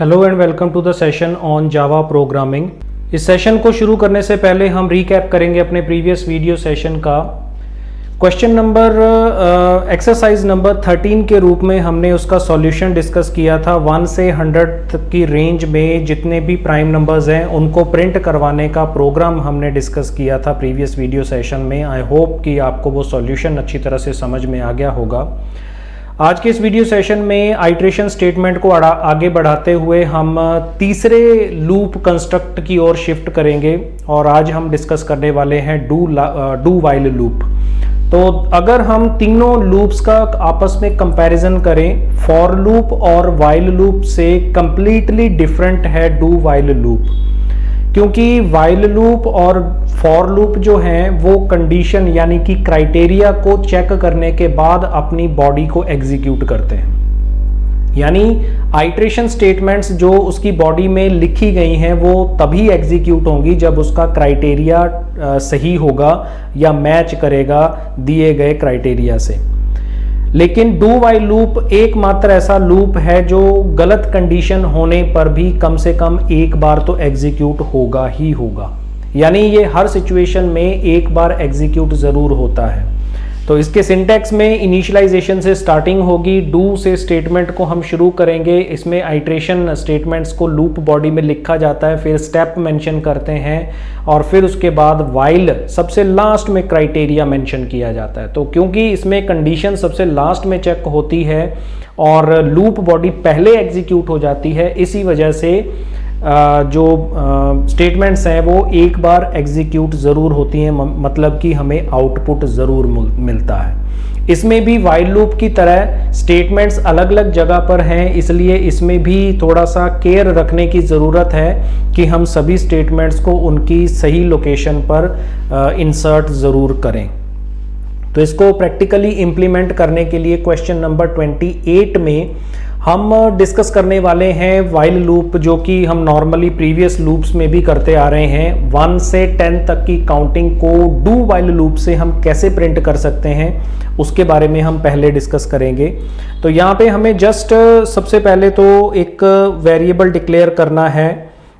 Hello and welcome to the session on Java programming. इस session को शुरू करने से पहले हम रिकैप करेंगे अपने प्रीवियस वीडियो सेशन का। क्वेश्चन नंबर एक्सरसाइज नंबर 13 के रूप में हमने उसका सॉल्यूशन डिस्कस किया था। 1 से 100 तक की रेंज में जितने भी प्राइम नंबर्स हैं उनको प्रिंट करवाने का प्रोग्राम हमने डिस्कस किया था प्रीवियस वीडियो सेशन में। आई होप कि आपको वो सॉल्यूशन अच्छी तरह से समझ में आ गया होगा। आज के इस वीडियो सेशन में आइट्रेशन स्टेटमेंट को आगे बढ़ाते हुए हम तीसरे लूप कंस्ट्रक्ट की ओर शिफ्ट करेंगे और आज हम डिस्कस करने वाले हैं डू वाइल लूप। तो अगर हम तीनों लूप्स का आपस में कंपैरिजन करें, फॉर लूप और वाइल लूप से कंप्लीटली डिफरेंट है डू वाइल लूप, क्योंकि वाइल लूप और फॉर लूप जो हैं वो कंडीशन यानी कि क्राइटेरिया को चेक करने के बाद अपनी बॉडी को एग्जीक्यूट करते हैं। यानी आइट्रेशन स्टेटमेंट्स जो उसकी बॉडी में लिखी गई हैं वो तभी एग्जीक्यूट होंगी जब उसका क्राइटेरिया सही होगा या मैच करेगा दिए गए क्राइटेरिया से। लेकिन डू वाइल लूप एकमात्र ऐसा लूप है जो गलत कंडीशन होने पर भी कम से कम एक बार तो एग्जीक्यूट होगा ही होगा, यानी ये हर सिचुएशन में एक बार एग्जीक्यूट जरूर होता है। तो इसके सिंटैक्स में इनिशियलाइजेशन से स्टार्टिंग होगी, डू से स्टेटमेंट को हम शुरू करेंगे। इसमें आइट्रेशन स्टेटमेंट्स को लूप बॉडी में लिखा जाता है, फिर स्टेप मेंशन करते हैं और फिर उसके बाद वाइल सबसे लास्ट में क्राइटेरिया मेंशन किया जाता है। तो क्योंकि इसमें कंडीशन सबसे लास्ट में चेक होती है और लूप बॉडी पहले एग्जीक्यूट हो जाती है, इसी वजह से जो स्टेटमेंट्स हैं वो एक बार एग्जीक्यूट ज़रूर होती हैं, मतलब कि हमें आउटपुट ज़रूर मिलता है। इसमें भी वाइल लूप की तरह स्टेटमेंट्स अलग अलग जगह पर हैं, इसलिए इसमें भी थोड़ा सा केयर रखने की ज़रूरत है कि हम सभी स्टेटमेंट्स को उनकी सही लोकेशन पर इंसर्ट ज़रूर करें। तो इसको प्रैक्टिकली इम्प्लीमेंट करने के लिए क्वेश्चन नंबर 28 में हम डिस्कस करने वाले हैं वाइल लूप, जो कि हम नॉर्मली प्रीवियस लूप्स में भी करते आ रहे हैं। 1 से 10 तक की काउंटिंग को डू वाइल लूप से हम कैसे प्रिंट कर सकते हैं उसके बारे में हम पहले डिस्कस करेंगे। तो यहाँ पे हमें जस्ट सबसे पहले तो एक वेरिएबल डिक्लेयर करना है।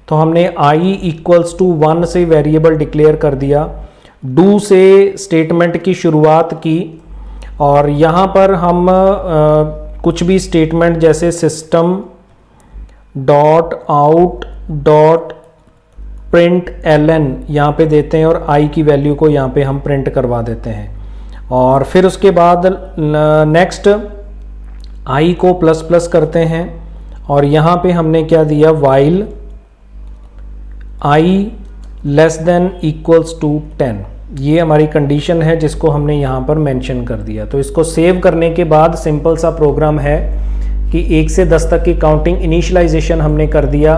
तो हमने i इक्वल्स टू 1 से वेरिएबल डिक्लेयर कर दिया, डू से स्टेटमेंट की शुरुआत की और यहाँ पर हम कुछ भी स्टेटमेंट जैसे system dot out dot print ln यहाँ पे देते हैं और i की वैल्यू को यहाँ पे हम प्रिंट करवा देते हैं। और फिर उसके बाद नेक्स्ट i को प्लस प्लस करते हैं और यहाँ पे हमने क्या दिया, while i less than equals to 10। ये हमारी कंडीशन है जिसको हमने यहाँ पर मेंशन कर दिया। तो इसको सेव करने के बाद सिंपल सा प्रोग्राम है कि 1 से 10 तक की काउंटिंग इनिशियलाइजेशन हमने कर दिया,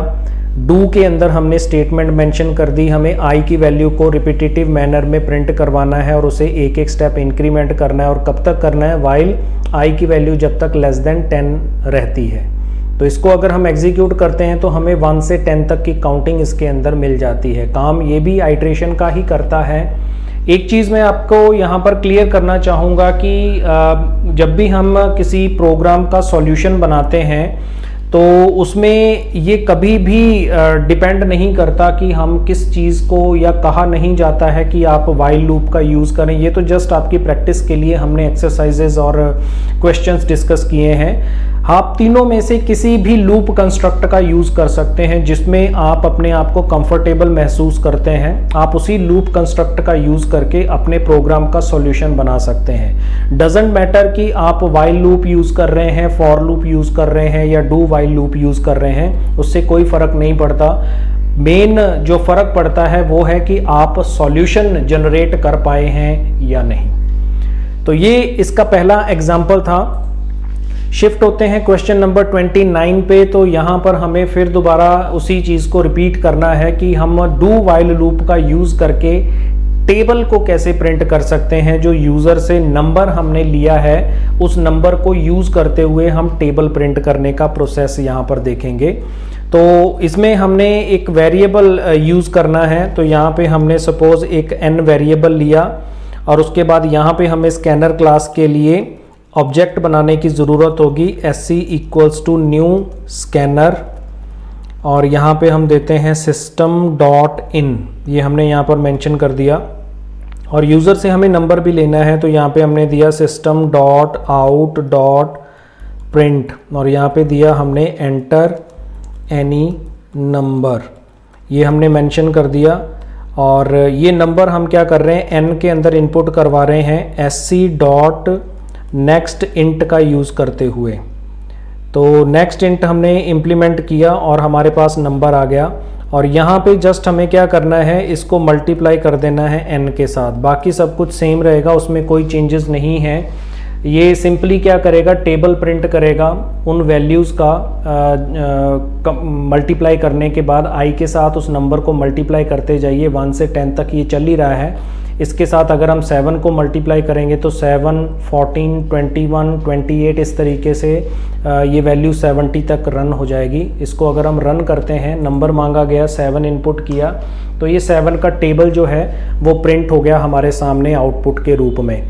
डू के अंदर हमने स्टेटमेंट मेंशन कर दी, हमें i की वैल्यू को रिपीटेटिव मैनर में प्रिंट करवाना है और उसे एक एक स्टेप इंक्रीमेंट करना है और कब तक करना है, वाइल i की वैल्यू जब तक लेस देन 10 रहती है। तो इसको अगर हम एग्जीक्यूट करते हैं तो हमें 1 से 10 तक की काउंटिंग इसके अंदर मिल जाती है। काम ये भी आइट्रेशन का ही करता है। एक चीज़ मैं आपको यहाँ पर क्लियर करना चाहूँगा कि जब भी हम किसी प्रोग्राम का सॉल्यूशन बनाते हैं तो उसमें ये कभी भी डिपेंड नहीं करता कि हम किस चीज़ को, या कहा नहीं जाता है कि आप वाइल लूप का यूज़ करें। ये तो जस्ट आपकी प्रैक्टिस के लिए हमने एक्सरसाइजेज और क्वेश्चंस डिस्कस किए हैं। आप तीनों में से किसी भी लूप कंस्ट्रक्ट का यूज़ कर सकते हैं जिसमें आप अपने आप को कंफर्टेबल महसूस करते हैं। आप उसी लूप कंस्ट्रक्ट का यूज़ करके अपने प्रोग्राम का सॉल्यूशन बना सकते हैं। डजेंट मैटर कि आप वाइल लूप यूज़ कर रहे हैं, फॉर लूप यूज़ कर रहे हैं या डू वाइल लूप यूज़ कर रहे हैं, उससे कोई फ़र्क नहीं पड़ता। मेन जो फ़र्क पड़ता है वो है कि आप सॉल्यूशन जनरेट कर पाए हैं या नहीं। तो ये इसका पहला एग्जाम्पल था। शिफ्ट होते हैं क्वेश्चन नंबर 29 पे। तो यहाँ पर हमें फिर दोबारा उसी चीज़ को रिपीट करना है कि हम डू वाइल लूप का यूज़ करके टेबल को कैसे प्रिंट कर सकते हैं। जो यूज़र से नंबर हमने लिया है उस नंबर को यूज़ करते हुए हम टेबल प्रिंट करने का प्रोसेस यहाँ पर देखेंगे। तो इसमें हमने एक वेरिएबल यूज़ करना है। तो यहाँ पे हमने सपोज एक n वेरिएबल लिया और उसके बाद यहाँ पे हमें स्कैनर क्लास के लिए ऑब्जेक्ट बनाने की ज़रूरत होगी। sc equals to new scanner और यहाँ पे हम देते हैं system.in, ये हमने यहाँ पर मेंशन कर दिया। और यूज़र से हमें नंबर भी लेना है, तो यहाँ पे हमने दिया system.out.print और यहाँ पे दिया हमने enter any number, ये हमने मेंशन कर दिया। और ये नंबर हम क्या कर रहे हैं, n के अंदर इनपुट करवा रहे हैं sc.nextInt का यूज़ करते हुए। तो nextInt हमने इम्प्लीमेंट किया और हमारे पास नंबर आ गया। और यहाँ पे जस्ट हमें क्या करना है, इसको मल्टीप्लाई कर देना है n के साथ, बाकी सब कुछ सेम रहेगा, उसमें कोई चेंजेस नहीं है। ये सिंपली क्या करेगा, टेबल प्रिंट करेगा उन वैल्यूज़ का मल्टीप्लाई करने के बाद i के साथ उस नंबर को मल्टीप्लाई करते जाइए 1 से 10 तक, ये चल ही रहा है। इसके साथ अगर हम 7 को मल्टीप्लाई करेंगे तो 7, 14, 21, 28 इस तरीके से ये वैल्यू 70 तक रन हो जाएगी। इसको अगर हम रन करते हैं, नंबर मांगा गया, 7 इनपुट किया, तो ये 7 का टेबल जो है वो प्रिंट हो गया हमारे सामने आउटपुट के रूप में।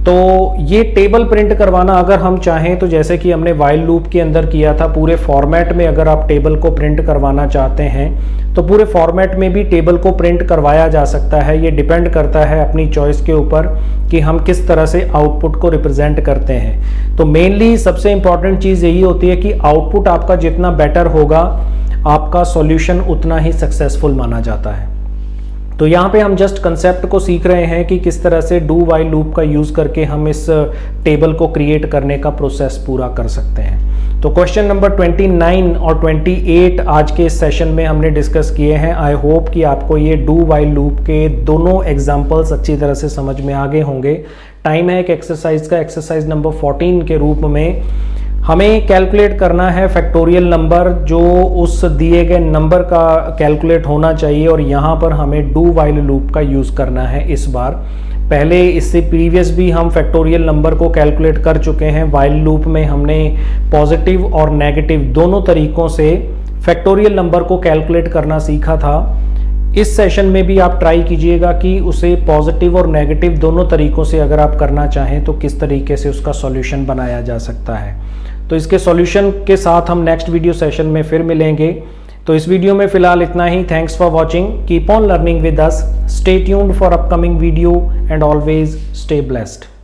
तो ये टेबल प्रिंट करवाना अगर हम चाहें तो जैसे कि हमने वाइल लूप के अंदर किया था, पूरे फॉर्मेट में अगर आप टेबल को प्रिंट करवाना चाहते हैं तो पूरे फॉर्मेट में भी टेबल को प्रिंट करवाया जा सकता है। ये डिपेंड करता है अपनी चॉइस के ऊपर कि हम किस तरह से आउटपुट को रिप्रेजेंट करते हैं। तो मेनली सबसे इंपॉर्टेंट चीज़ यही होती है कि आउटपुट आपका जितना बेटर होगा, आपका सॉल्यूशन उतना ही सक्सेसफुल माना जाता है। तो यहाँ पे हम जस्ट कंसेप्ट को सीख रहे हैं कि किस तरह से डू वाइल लूप का यूज़ करके हम इस टेबल को क्रिएट करने का प्रोसेस पूरा कर सकते हैं। तो क्वेश्चन नंबर 29 और 28 आज के इस सेशन में हमने डिस्कस किए हैं। आई होप कि आपको ये डू वाइल लूप के दोनों एग्जाम्पल्स अच्छी तरह से समझ में आ गए होंगे। टाइम है एक एक्सरसाइज का, एक्सरसाइज नंबर 14 के रूप में हमें कैलकुलेट करना है फैक्टोरियल नंबर जो उस दिए गए नंबर का कैलकुलेट होना चाहिए, और यहाँ पर हमें डू वाइल लूप का यूज़ करना है इस बार। पहले इससे प्रीवियस भी हम फैक्टोरियल नंबर को कैलकुलेट कर चुके हैं। वाइल लूप में हमने पॉजिटिव और नेगेटिव दोनों तरीकों से फैक्टोरियल नंबर को कैलकुलेट करना सीखा था। इस सेशन में भी आप ट्राई कीजिएगा कि उसे पॉजिटिव और नेगेटिव दोनों तरीकों से अगर आप करना चाहें तो किस तरीके से उसका सॉल्यूशन बनाया जा सकता है। तो इसके सॉल्यूशन के साथ हम नेक्स्ट वीडियो सेशन में फिर मिलेंगे। तो इस वीडियो में फिलहाल इतना ही। Thanks for watching, keep on learning with us, stay tuned for upcoming video and always stay blessed.